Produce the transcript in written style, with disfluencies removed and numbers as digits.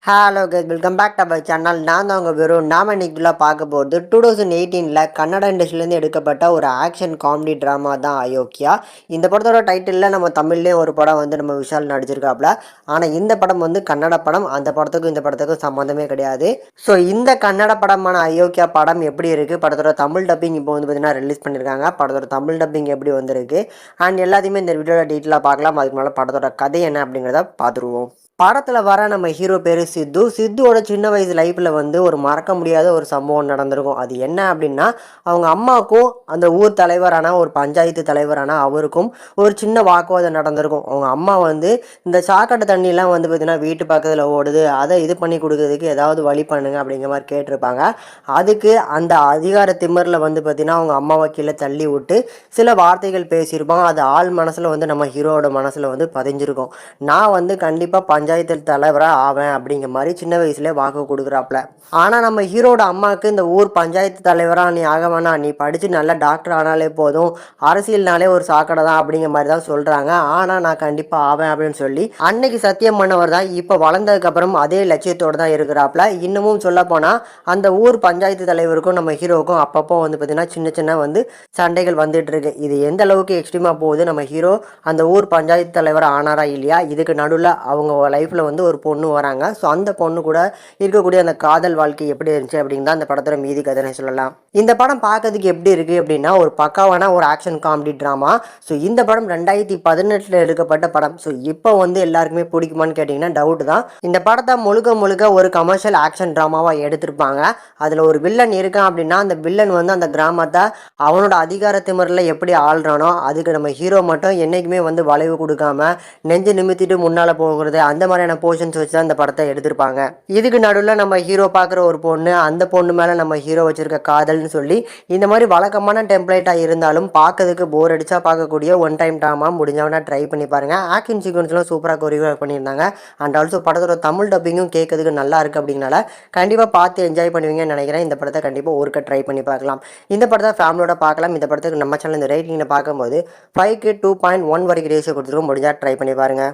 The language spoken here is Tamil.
Hello guys, welcome back to our channel. நான் தான் உங்கள் வெறும் நாம இன்னைக்குள்ள பார்க்க போகிறது 2018 கன்னட இண்டஸ்ட்ரியிலேருந்து எடுக்கப்பட்ட ஒரு ஆக்ஷன் காமெடி ட்ராமா தான் அயோக்கியா. இந்த படத்தோட டைட்டிலில் நம்ம தமிழ்லேயே ஒரு படம் வந்து நம்ம விஷால் நடிச்சிருக்காப்புல. ஆனால் இந்த படம் வந்து கன்னட படம். அந்த படத்துக்கும் இந்த படத்துக்கும் சம்மந்தமே கிடையாது. ஸோ இந்த கன்னட படமான அயோக்கியா படம் எப்படி இருக்குது, படத்தோட தமிழ் டப்பிங் இப்போ வந்து பார்த்தீங்கன்னா ரிலீஸ் பண்ணியிருக்காங்க. படத்தோட தமிழ் டப்பிங் எப்படி வந்திருக்கு அண்ட் எல்லாத்தையுமே இந்த வீடியோவில் டீட்டெயிலாக பார்க்கலாம். அதுக்கு மேலே படத்தோட கதை என்ன அப்படிங்கிறத பார்த்துருவோம். படத்தில் வர நம்ம ஹீரோ பேர் சித்து. சித்துவோட சின்ன வயசு லைஃப்பில் வந்து ஒரு மறக்க முடியாத ஒரு சம்பவம் நடந்திருக்கும். அது என்ன அப்படின்னா, அவங்க அம்மாவுக்கும் அந்த ஊர் தலைவரான ஒரு பஞ்சாயத்து தலைவரான அவருக்கும் ஒரு சின்ன வாக்குவாதம் நடந்திருக்கும். அவங்க அம்மா வந்து இந்த சாக்கடை தண்ணிலாம் வந்து பார்த்திங்கன்னா வீட்டு பக்கத்தில் ஓடுது, அதை இது பண்ணி கொடுக்கறதுக்கு ஏதாவது வழி பண்ணுங்க அப்படிங்கிற மாதிரி கேட்டிருப்பாங்க. அதுக்கு அந்த அதிகார திமிரில் வந்து பார்த்திங்கன்னா அவங்க அம்மாவை கீழே தள்ளி விட்டு சில வார்த்தைகள் பேசியிருப்பாங்க. அது ஆள் மனசில் வந்து நம்ம ஹீரோவோட மனசில் வந்து பதிஞ்சிருக்கும். நான் வந்து கண்டிப்பாக பஞ்சாயத்து தலைவராக ஆவேன் அப்படிங்கிற மாதிரி சின்ன வயசுலேயே வாக்கு கொடுக்குறாப்புல. ஆனால் நம்ம ஹீரோட அம்மாவுக்கு இந்த ஊர் பஞ்சாயத்து தலைவராக நீ ஆக வேணாம், நீ படித்து நல்ல டாக்டர் ஆனாலே போதும், அரசியல்னாலே ஒரு சாக்கடை தான் அப்படிங்கிற மாதிரி தான் சொல்கிறாங்க. ஆனால் நான் கண்டிப்பாக ஆவேன் அப்படின்னு சொல்லி அன்னைக்கு சத்தியம் பண்ணவர் தான் இப்போ வளர்ந்ததுக்கப்புறம் அதே லட்சியத்தோடு தான் இருக்கிறாப்புல. இன்னமும் சொல்லப்போனால் அந்த ஊர் பஞ்சாயத்து தலைவருக்கும் நம்ம ஹீரோவுக்கும் அப்பப்போ வந்து பார்த்திங்கன்னா சின்ன சின்ன வந்து சண்டைகள் வந்துட்டு இருக்கு. இது எந்த அளவுக்கு எக்ஸ்ட்ரீமாக போகுது, நம்ம ஹீரோ அந்த ஊர் பஞ்சாயத்து தலைவர் ஆனாரா இல்லையா, இதுக்கு நடுவில் அவங்க லைஃப்பில் வந்து ஒரு பொண்ணு வராங்க. ஸோ அந்த பொண்ணு கூட இருக்கக்கூடிய அந்த காதல் வாழ்க்கை எப்படி இருந்துச்சு அப்படின்னு தான் அந்த படத்தோட மீதி கதைன்னு சொல்லலாம். இந்த படம் பார்க்கறதுக்கு எப்படி இருக்குது அப்படின்னா, ஒரு பக்காவான ஒரு ஆக்ஷன் காமெடி ட்ராமா. ஸோ இந்த படம் 2018 எடுக்கப்பட்ட படம். ஸோ இப்போ வந்து எல்லாருக்குமே பிடிக்குமான்னு கேட்டிங்கன்னா டவுட் தான். இந்த படத்தை முழுக்க முழுக்க ஒரு கமர்ஷியல் ஆக்ஷன் ட்ராமாவாக எடுத்திருப்பாங்க. அதில் ஒரு வில்லன் இருக்கான் அப்படின்னா, அந்த வில்லன் வந்து அந்த கிராமத்தை அவனோட அதிகார திமிரில் எப்படி ஆள்றானோ அதுக்கு நம்ம ஹீரோ மட்டும் என்றைக்குமே வந்து வளைவு கொடுக்காம நெஞ்சு நிமித்திட்டு முன்னால் போகிறது, அந்த மாதிரியான போர்ஷன்ஸ் வச்சு தான் இந்த படத்தை எடுத்திருப்பாங்க. இதுக்கு நடுவில் நம்ம ஹீரோ பார்க்குற ஒரு பொண்ணு, அந்த பொண்ணு மேலே நம்ம ஹீரோ வச்சுருக்க காதல்னு சொல்லி இந்த மாதிரி வழக்கமான டெம்ப்ளேட்டாக இருந்தாலும் பார்க்கறதுக்கு போர் அடிச்சா பார்க்கக்கூடிய ஒன் டைம் ட்ராமா. முடிஞ்சவனா ட்ரை பண்ணி பாருங்கள். ஆக்ஷன் சீக்வன்ஸ்லாம் சூப்பராக கொரியோகிராஃப் பண்ணியிருந்தாங்க. அண்ட் ஆல்சோ படத்தோட தமிழ் டப்பிங்கும் கேட்கறதுக்கு நல்லா இருக்குது அப்படிங்கனால கண்டிப்பாக பார்த்து என்ஜாய் பண்ணுவீங்கன்னு நினைக்கிறேன். இந்த படத்தை கண்டிப்பாக ஒருக்க ட்ரை பண்ணி பார்க்கலாம். இந்த படத்தை ஃபேமிலியோட பார்க்கலாம். இந்த படத்துக்கு நம்ம சேனல் இந்த ரேட்டிங்கில் பார்க்கும்போது 5க்கு 2.1 வரைக்கும் ரேஷியோ கொடுத்துருக்கோம். முடிஞ்சால் ட்ரை பண்ணி பாருங்கள்.